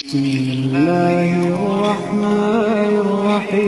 بسم الله الرحمن الرحيم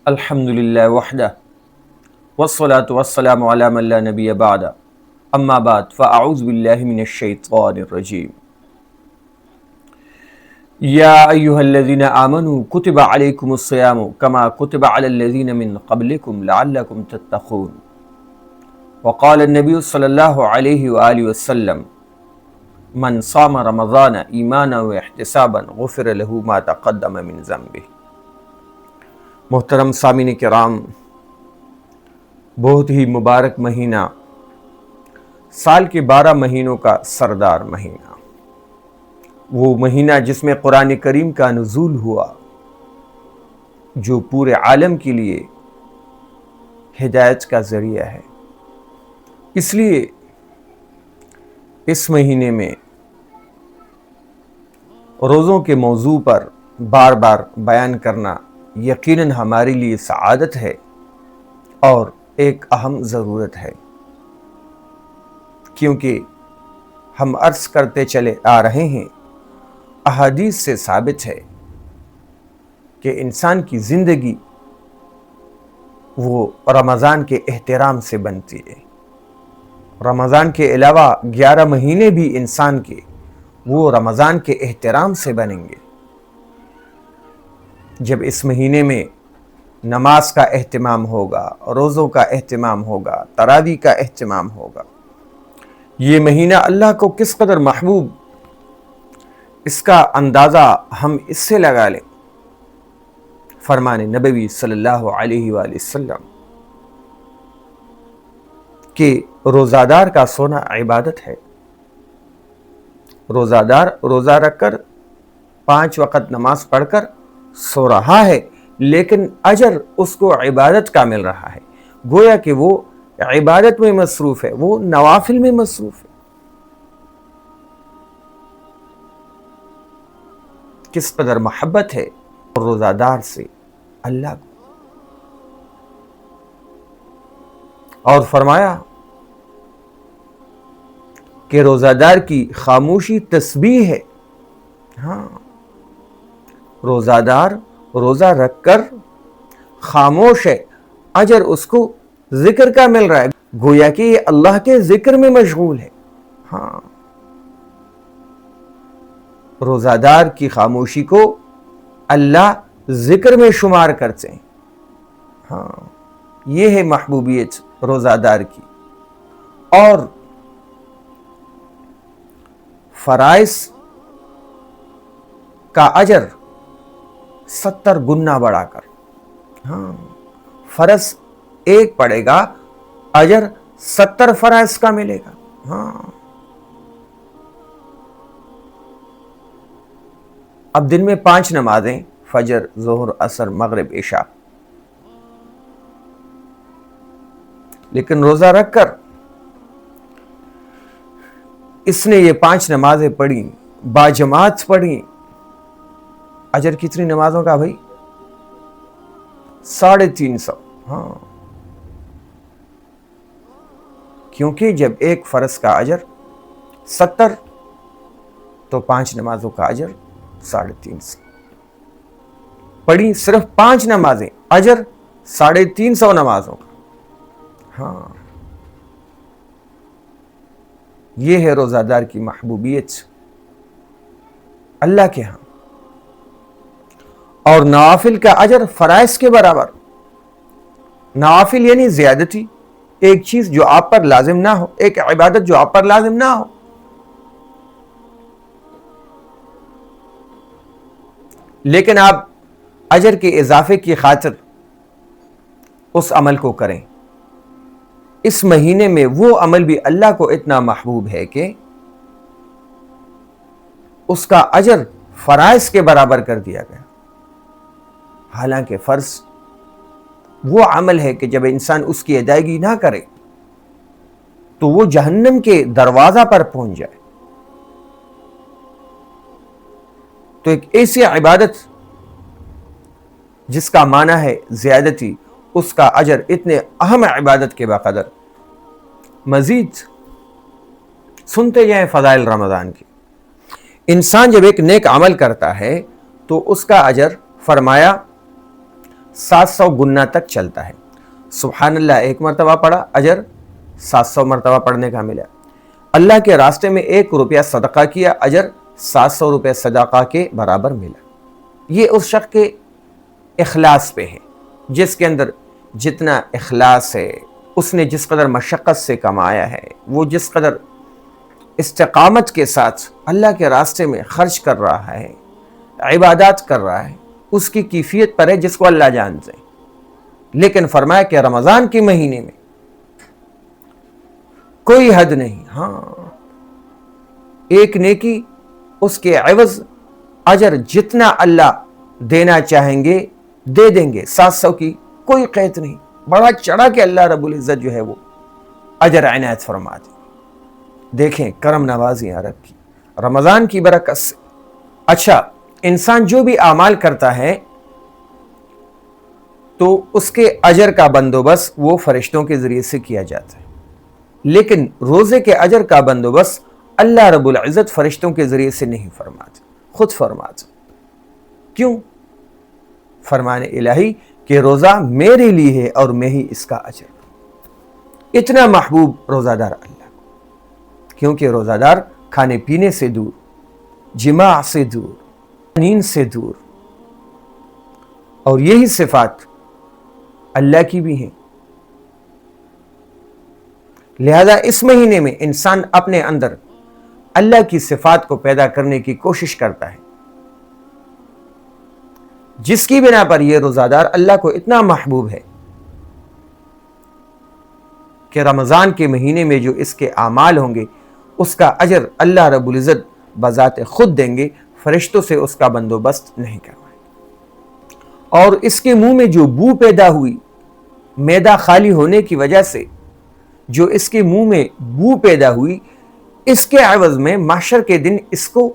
الحمد لله وحده والصلاة والسلام على من لا نبي بعده أما بعد فأعوذ بالله من الشيطان الرجيم يا أيها الذين آمنوا كتب عليكم الصيام كما كتب على الذين من قبلكم لعلكم تتقون وقال النبي صلى الله عليه وآله وسلم من صام رمضان إيمانا واحتسابا غفر له ما تقدم من ذنبه۔ محترم سامعین کرام، بہت ہی مبارک مہینہ، سال کے 12 مہینوں کا سردار مہینہ، وہ مہینہ جس میں قرآن کریم کا نزول ہوا، جو پورے عالم کے لیے ہدایت کا ذریعہ ہے۔ اس لیے اس مہینے میں روزوں کے موضوع پر بار بار بیان کرنا یقیناً ہمارے لیے سعادت ہے اور ایک اہم ضرورت ہے، کیونکہ ہم عرض کرتے چلے آ رہے ہیں، احادیث سے ثابت ہے کہ انسان کی زندگی وہ رمضان کے احترام سے بنتی ہے۔ رمضان کے علاوہ 11 مہینے بھی انسان کے وہ رمضان کے احترام سے بنیں گے۔ جب اس مہینے میں نماز کا اہتمام ہوگا، روزوں کا اہتمام ہوگا، تراویح کا اہتمام ہوگا، یہ مہینہ اللہ کو کس قدر محبوب، اس کا اندازہ ہم اس سے لگا لیں۔ فرمان نبوی صلی اللہ علیہ وآلہ وسلم کہ روزہ دار کا سونا عبادت ہے۔ روزہ دار روزہ رکھ کر 5 وقت نماز پڑھ کر سو رہا ہے، لیکن اجر اس کو عبادت کا مل رہا ہے، گویا کہ وہ عبادت میں مصروف ہے، وہ نوافل میں مصروف ہے۔ کس قدر محبت ہے روزہ دار سے اللہ کو۔ اور فرمایا کہ روزہ دار کی خاموشی تسبیح ہے۔ ہاں، روزہ دار روزہ رکھ کر خاموش ہے، اجر اس کو ذکر کا مل رہا ہے، گویا کہ یہ اللہ کے ذکر میں مشغول ہے۔ ہاں، روزہ دار کی خاموشی کو اللہ ذکر میں شمار کرتے ہیں۔ ہاں، یہ ہے محبوبیت روزہ دار کی۔ اور فرائض کا اجر 70 گنا بڑھا کر، ہاں، فرض ایک پڑے گا، اجر 70 فرائض کا ملے گا۔ ہاں، اب دن میں 5 نمازیں، فجر، ظہر، عصر، مغرب، عشاء، لیکن روزہ رکھ کر اس نے یہ 5 نمازیں پڑھی، باجماعت پڑھی، اجر کتنی نمازوں کا بھائی؟ 350۔ ہاں، کیونکہ جب ایک فرض کا اجر 70 تو 5 نمازوں کا اجر 350۔ پڑھی صرف 5 نمازیں، اجر 350 نمازوں کا۔ ہاں، یہ ہے روزہ دار کی محبوبیت اللہ کے ہاں۔ اور نوافل کا اجر فرائض کے برابر۔ نوافل یعنی زیادتی، ایک چیز جو آپ پر لازم نہ ہو، ایک عبادت جو آپ پر لازم نہ ہو، لیکن آپ اجر کے اضافے کی خاطر اس عمل کو کریں۔ اس مہینے میں وہ عمل بھی اللہ کو اتنا محبوب ہے کہ اس کا اجر فرائض کے برابر کر دیا گیا۔ حالانکہ فرض وہ عمل ہے کہ جب انسان اس کی ادائیگی نہ کرے تو وہ جہنم کے دروازہ پر پہنچ جائے۔ تو ایک ایسی عبادت جس کا معنی ہے زیادتی، اس کا اجر اتنے اہم عبادت کے بقدر مزید سنتے جائیں فضائل رمضان کی۔ انسان جب ایک نیک عمل کرتا ہے تو اس کا اجر فرمایا 700 گنا تک چلتا ہے۔ سبحان اللہ، ایک مرتبہ پڑھا اجر 700 مرتبہ پڑھنے کا ملا۔ اللہ کے راستے میں 1 روپیہ صدقہ کیا، اجر 700 روپے صدقہ کے برابر ملا۔ یہ اس شخص کے اخلاص پہ ہے، جس کے اندر جتنا اخلاص ہے، اس نے جس قدر مشقت سے کمایا ہے، وہ جس قدر استقامت کے ساتھ اللہ کے راستے میں خرچ کر رہا ہے، عبادات کر رہا ہے، اس کی کیفیت پر ہے جس کو اللہ جانتے ہیں۔ لیکن فرمایا کہ رمضان کے مہینے میں کوئی حد نہیں، ہاں ایک نیکی اس کے عوض اجر جتنا اللہ دینا چاہیں گے دے دیں گے، 700 کی کوئی قید نہیں، بڑا چڑھا کہ اللہ رب العزت جو ہے وہ اجر عنایت فرما دے۔ دیکھیں کرم نوازی عرب کی، رمضان کی برکت سے۔ اچھا، انسان جو بھی اعمال کرتا ہے تو اس کے اجر کا بندوبست وہ فرشتوں کے ذریعے سے کیا جاتا ہے، لیکن روزے کے اجر کا بندوبست اللہ رب العزت فرشتوں کے ذریعے سے نہیں فرماتے، خود فرماتے۔ کیوں؟ فرمان الہی کہ روزہ میرے لیے ہے اور میں ہی اس کا اجر۔ اتنا محبوب روزہ دار اللہ کو، کیونکہ روزہ دار کھانے پینے سے دور، جماع سے دور، نیند سے دور، اور یہی صفات اللہ کی بھی ہیں۔ لہذا اس مہینے میں انسان اپنے اندر اللہ کی صفات کو پیدا کرنے کی کوشش کرتا ہے، جس کی بنا پر یہ روزہ دار اللہ کو اتنا محبوب ہے کہ رمضان کے مہینے میں جو اس کے اعمال ہوں گے اس کا اجر اللہ رب العزت بذات خود دیں گے، فرشتوں سے اس کا بندوبست نہیں کروائیں۔ اور اس کے منہ میں جو بو پیدا ہوئی معدہ خالی ہونے کی وجہ سے، جو اس کے منہ میں بو پیدا ہوئی، اس کے عوض میں محشر کے دن اس کو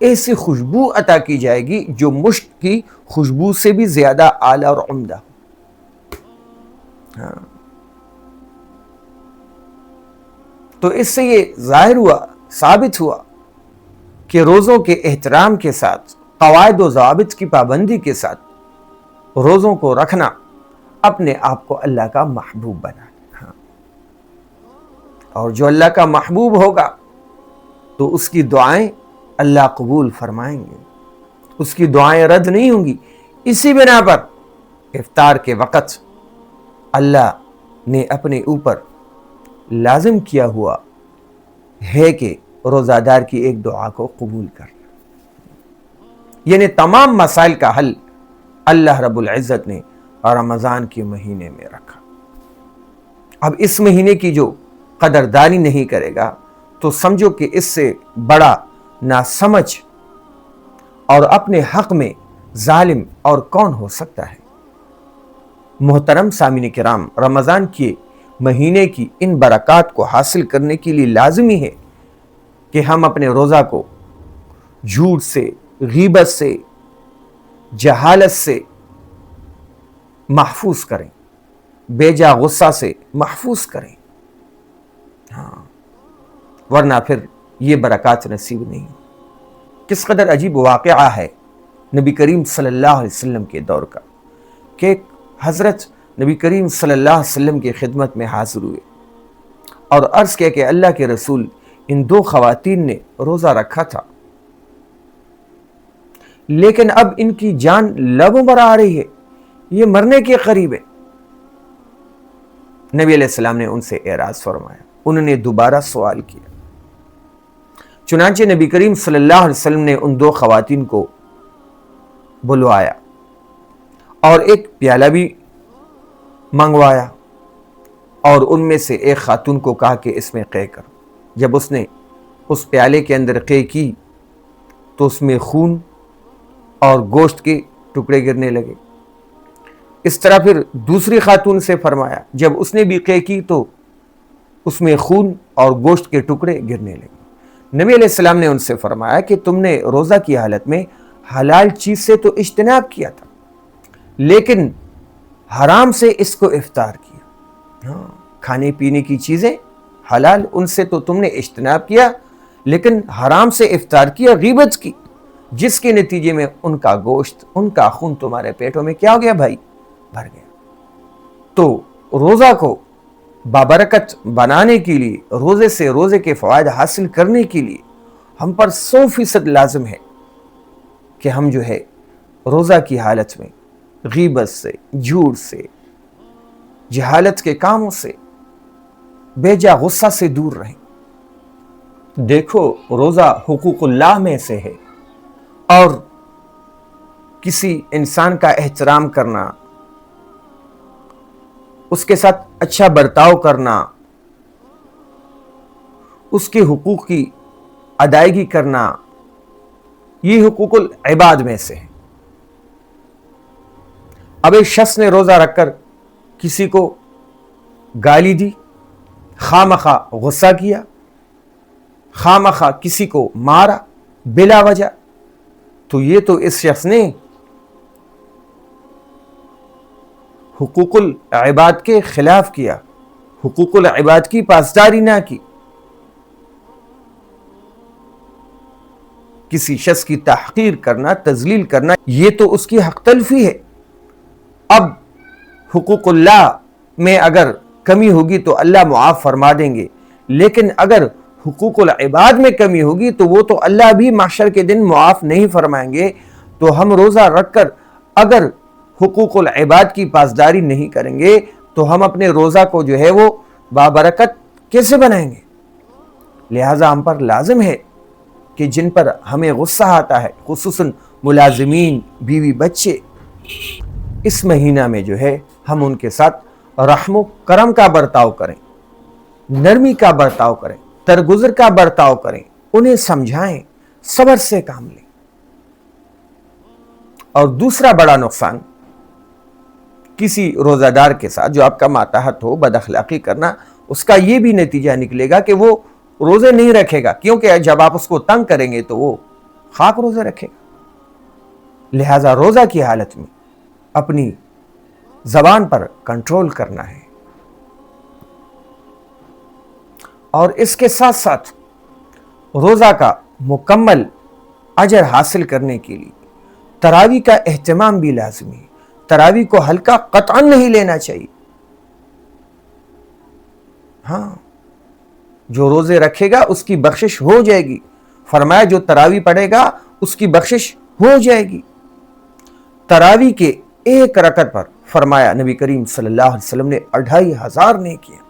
ایسی خوشبو عطا کی جائے گی جو مشک کی خوشبو سے بھی زیادہ اعلیٰ اور عمدہ۔ ہاں، تو اس سے یہ ظاہر ہوا، ثابت ہوا کہ روزوں کے احترام کے ساتھ، قواعد و ضوابط کی پابندی کے ساتھ روزوں کو رکھنا اپنے آپ کو اللہ کا محبوب بنا۔ ہاں، اور جو اللہ کا محبوب ہوگا تو اس کی دعائیں اللہ قبول فرمائیں گے، اس کی دعائیں رد نہیں ہوں گی۔ اسی بنا پر افطار کے وقت اللہ نے اپنے اوپر لازم کیا ہوا ہے کہ روزہ دار کی ایک دعا کو قبول کرنا، یعنی تمام مسائل کا حل اللہ رب العزت نے رمضان کے مہینے میں رکھا۔ اب اس مہینے کی جو قدردانی نہیں کرے گا تو سمجھو کہ اس سے بڑا ناسمجھ اور اپنے حق میں ظالم اور کون ہو سکتا ہے۔ محترم سامعین کرام، رمضان کے مہینے کی ان برکات کو حاصل کرنے کے لیے لازمی ہے کہ ہم اپنے روزہ کو جھوٹ سے، غیبت سے، جہالت سے محفوظ کریں، بے جا غصہ سے محفوظ کریں، ہاں، ورنہ پھر یہ برکات نصیب نہیں۔ کس قدر عجیب واقعہ ہے نبی کریم صلی اللہ علیہ وسلم کے دور کا کہ ایک حضرت نبی کریم صلی اللہ علیہ وسلم کی خدمت میں حاضر ہوئے اور عرض کیا کہ اللہ کے رسول، ان 2 خواتین نے روزہ رکھا تھا لیکن اب ان کی جان لبوں پر آ رہی ہے، یہ مرنے کے قریب ہے۔ نبی علیہ السلام نے ان سے اعراض فرمایا، انہوں نے دوبارہ سوال کیا۔ چنانچہ نبی کریم صلی اللہ علیہ وسلم نے ان 2 خواتین کو بلوایا اور ایک پیالہ بھی منگوایا اور ان میں سے ایک خاتون کو کہا کہ اس میں قے کر۔ جب اس نے اس پیالے کے اندر قے کی تو اس میں خون اور گوشت کے ٹکڑے گرنے لگے۔ اس طرح پھر دوسری خاتون سے فرمایا، جب اس نے بھی قے کی تو اس میں خون اور گوشت کے ٹکڑے گرنے لگے۔ نبی علیہ السلام نے ان سے فرمایا کہ تم نے روزہ کی حالت میں حلال چیز سے تو اجتناب کیا تھا، لیکن حرام سے اس کو افطار کیا. کھانے پینے کی چیزیں حلال، ان سے تو تم نے اجتناب کیا، لیکن حرام سے افطار کیا، غیبت کی، جس کے نتیجے میں ان کا گوشت، ان کا خون تمہارے پیٹوں میں کیا ہو گیا بھائی؟ بھر گیا. تو روزہ کو بابرکت بنانے کے لیے، روزے سے روزے کے فوائد حاصل کرنے کے لیے ہم پر 100% لازم ہے کہ ہم جو ہے روزہ کی حالت میں غیبت سے، جھوٹ سے، جہالت کے کاموں سے، بے جا غصہ سے دور رہیں. دیکھو روزہ حقوق اللہ میں سے ہے، اور کسی انسان کا احترام کرنا، اس کے ساتھ اچھا برتاؤ کرنا، اس کے حقوق کی ادائیگی کرنا، یہ حقوق العباد میں سے ہے. اب ایک شخص نے روزہ رکھ کر کسی کو گالی دی، خواہ غصہ کیا، خواہ کسی کو مارا بلا وجہ، تو یہ تو اس شخص نے حقوق العباد کے خلاف کیا، حقوق العباد کی پاسداری نہ کی. کسی شخص کی تحقیر کرنا، تذلیل کرنا، یہ تو اس کی حق تلفی ہے. اب حقوق اللہ میں اگر کمی ہوگی تو اللہ معاف فرما دیں گے، لیکن اگر حقوق العباد میں کمی ہوگی تو وہ تو اللہ بھی محشر کے دن معاف نہیں فرمائیں گے. تو ہم روزہ رکھ کر اگر حقوق العباد کی پاسداری نہیں کریں گے تو ہم اپنے روزہ کو جو ہے وہ بابرکت کیسے بنائیں گے؟ لہٰذا ہم پر لازم ہے کہ جن پر ہمیں غصہ آتا ہے، خصوصاً ملازمین، بیوی بچے، اس مہینہ میں جو ہے ہم ان کے ساتھ رحم و کرم کا برتاؤ کریں، نرمی کا برتاؤ کریں، درگزر کا برتاؤ کریں، انہیں سمجھائیں، صبر سے کام لیں. اور دوسرا بڑا نقصان کسی روزہ دار کے ساتھ جو آپ کا ماتحت ہو، بد اخلاقی کرنا، اس کا یہ بھی نتیجہ نکلے گا کہ وہ روزے نہیں رکھے گا، کیونکہ جب آپ اس کو تنگ کریں گے تو وہ خاک روزے رکھے گا. لہذا روزہ کی حالت میں اپنی زبان پر کنٹرول کرنا ہے. اور اس کے ساتھ ساتھ روزہ کا مکمل اجر حاصل کرنے کے لیے تراویح کا اہتمام بھی لازمی ہے. تراویح کو ہلکا قطعاً نہیں لینا چاہیے. ہاں، جو روزے رکھے گا اس کی بخشش ہو جائے گی. فرمایا جو تراویح پڑھے گا اس کی بخشش ہو جائے گی. تراویح کے ایک رکعت پر فرمایا نبی کریم صلی اللہ علیہ وسلم نے 2500 نیکیاں.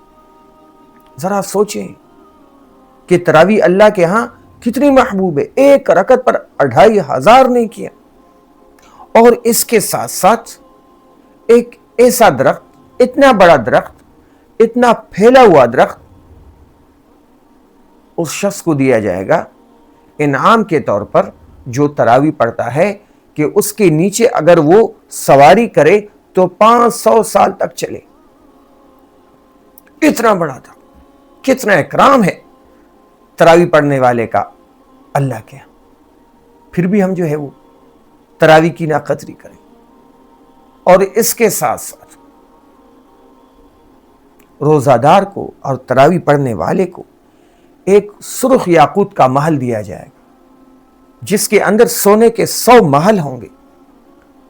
ذرا سوچیں کہ تراویح اللہ کے ہاں کتنی محبوب ہے. ایک رکعت پر 2500 نیکیاں. اور اس کے ساتھ ساتھ ایک ایسا درخت، اتنا بڑا درخت، اتنا پھیلا ہوا درخت اس شخص کو دیا جائے گا انعام کے طور پر جو تراویح پڑھتا ہے، کہ اس کے نیچے اگر وہ سواری کرے تو 500 سال تک چلے. اتنا بڑا تھا. کتنا اکرام ہے تراویح پڑھنے والے کا اللہ کے. پھر بھی ہم جو ہے وہ تراویح کی ناقدری کریں. اور اس کے ساتھ ساتھ روزہ دار کو اور تراویح پڑھنے والے کو ایک سرخ یاقوت کا محل دیا جائے گا، جس کے اندر سونے کے 100 محل ہوں گے.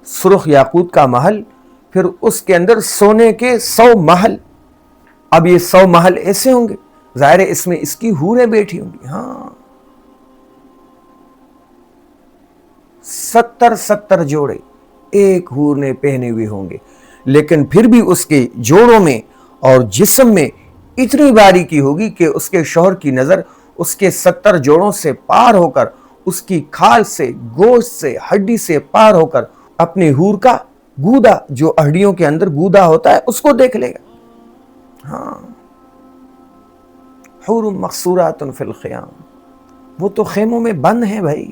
سرخ یاقوت کا محل، پھر اس کے اندر سونے کے 100 محل. اب یہ 100 محل ایسے ہوں گے، ظاہر ہے اس میں اس کی حوریں بیٹھی ہوں گی. ہاں، 70 جوڑے ایک حور نے پہنے ہوئے ہوں گے، لیکن پھر بھی اس کے جوڑوں میں اور جسم میں اتنی باریکی ہوگی کہ اس کے شوہر کی نظر اس کے 70 جوڑوں سے پار ہو کر، اس کی کھال سے، گوشت سے، ہڈی سے پار ہو کر اپنے حور کا گودا، جو ہڈیوں کے اندر گودا ہوتا ہے، اس کو دیکھ لے گا. ہاں، حور مقصورات فی الخیام، وہ تو خیموں میں بند ہیں بھائی،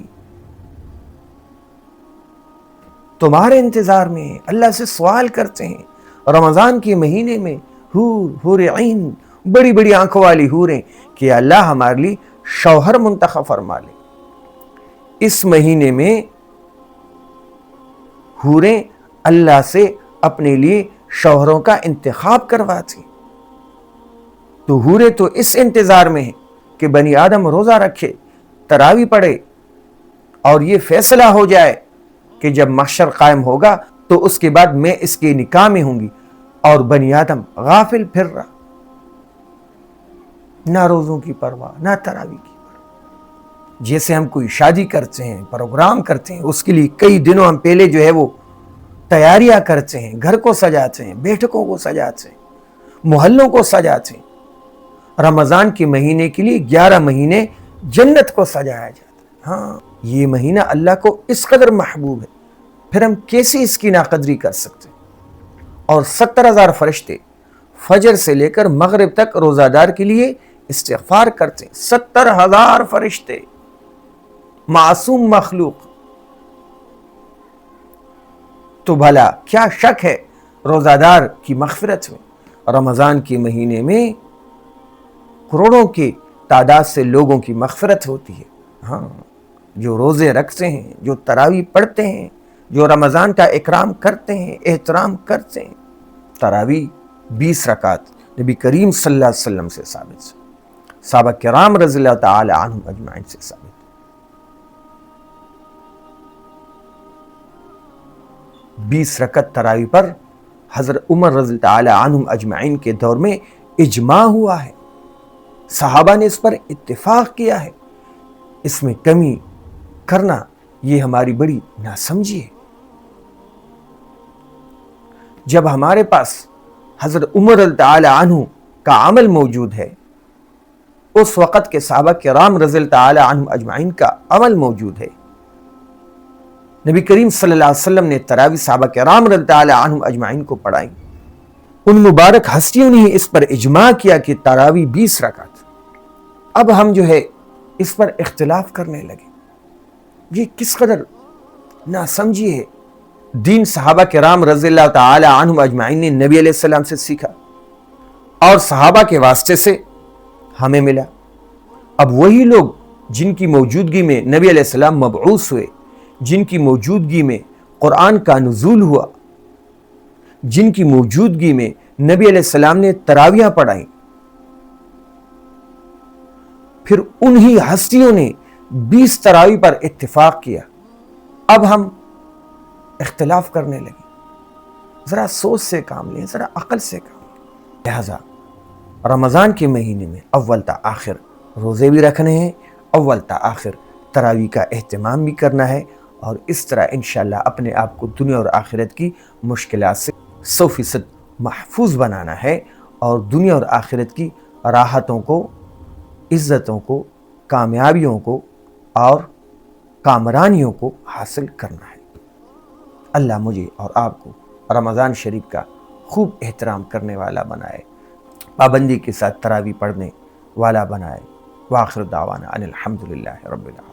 تمہارے انتظار میں اللہ سے سوال کرتے ہیں. رمضان کے مہینے میں حور عین، بڑی بڑی آنکھوں والی حوریں، کہ اللہ ہمارے لیے شوہر منتخب فرما لے. اس مہینے میں حوریں اللہ سے اپنے لیے شوہروں کا انتخاب کرواتی، تو حوریں تو اس انتظار میں ہیں کہ بنی آدم روزہ رکھے، تراویح پڑھے، اور یہ فیصلہ ہو جائے کہ جب محشر قائم ہوگا تو اس کے بعد میں اس کے نکاح میں ہوں گی، اور بنی آدم غافل پھر رہا، نہ روزوں کی پرواہ، نہ تراویح کی پرواہ۔ جیسے ہم کوئی شادی کرتے ہیں، پروگرام کرتے ہیں، اس کے لیے کئی دنوں ہم پہلے جو ہے وہ تیاریاں کرتے ہیں، گھر کو سجاتے ہیں، بیٹھکوں کو سجاتے ہیں، محلوں کو سجاتے ہیں۔ رمضان کے مہینے کے لیے 11 مہینے جنت کو سجایا جاتا ہے۔ ہاں، یہ مہینہ اللہ کو اس قدر محبوب ہے، پھر ہم کیسے اس کی ناقدری کر سکتے ہیں؟ اور 70,000 فرشتے فجر سے لے کر مغرب تک روزہ دار کے لیے استغفار کرتے ہیں۔ 70,000 فرشتے، معصوم مخلوق، تو بھلا کیا شک ہے روزہ دار کی مغفرت میں؟ رمضان کے مہینے میں کروڑوں کی تعداد سے لوگوں کی مغفرت ہوتی ہے۔ ہاں، جو روزے رکھتے ہیں، جو تراویح پڑھتے ہیں، جو رمضان کا اکرام کرتے ہیں، احترام کرتے ہیں۔ تراویح 20 رکعت نبی کریم صلی اللہ علیہ وسلم سے ثابت ہے، صحابہ کرام رضی اللہ تعالی عنہم اجمعین سے ثابت ہے۔ 20 رکعت تراویح پر حضرت عمر رضی اللہ تعالی عنہم اجمعین کے دور میں اجماع ہوا ہے، صحابہ نے اس پر اتفاق کیا ہے۔ اس میں کمی کرنا یہ ہماری بڑی ناسمجھی ہے۔ جب ہمارے پاس حضرت عمر رضی اللہ تعالی عنہ کا عمل موجود ہے، اس وقت کے صحابہ کرام رضی اللہ تعالی عنہم اجمعین کا عمل موجود ہے، نبی کریم صلی اللہ علیہ وسلم نے تراویح صحابہ کرام رضی اللہ تعالی عنہم اجمعین کو پڑھائی، ان مبارک ہستیوں نے اس پر اجماع کیا کہ تراویح 20 رکعت۔ اب ہم جو ہے اس پر اختلاف کرنے لگے، یہ کس قدر ناسمجھی ہے۔ دین صحابہ کرام رضی اللہ تعالی عنہم اجمعین نے نبی علیہ السلام سے سیکھا، اور صحابہ کے واسطے سے ہمیں ملا۔ اب وہی لوگ جن کی موجودگی میں نبی علیہ السلام مبعوث ہوئے، جن کی موجودگی میں قرآن کا نزول ہوا، جن کی موجودگی میں نبی علیہ السلام نے تراویح پڑھائیں، پھر انہی ہستیوں نے 20 تراویح پر اتفاق کیا، اب ہم اختلاف کرنے لگے۔ ذرا سوچ سے کام لیں، ذرا عقل سے کام لیں۔ لہذا رمضان کے مہینے میں اول تا آخر روزے بھی رکھنے ہیں، اول تا آخر تراویح کا اہتمام بھی کرنا ہے، اور اس طرح انشاءاللہ اپنے آپ کو دنیا اور آخرت کی مشکلات سے 100% محفوظ بنانا ہے، اور دنیا اور آخرت کی راحتوں کو، عزتوں کو، کامیابیوں کو اور کامرانیوں کو حاصل کرنا ہے۔ اللہ مجھے اور آپ کو رمضان شریف کا خوب احترام کرنے والا بنائے، پابندی کے ساتھ تراویح پڑھنے والا بنائے۔ وآخر دعوانا ان الحمدللہ رب العالمین۔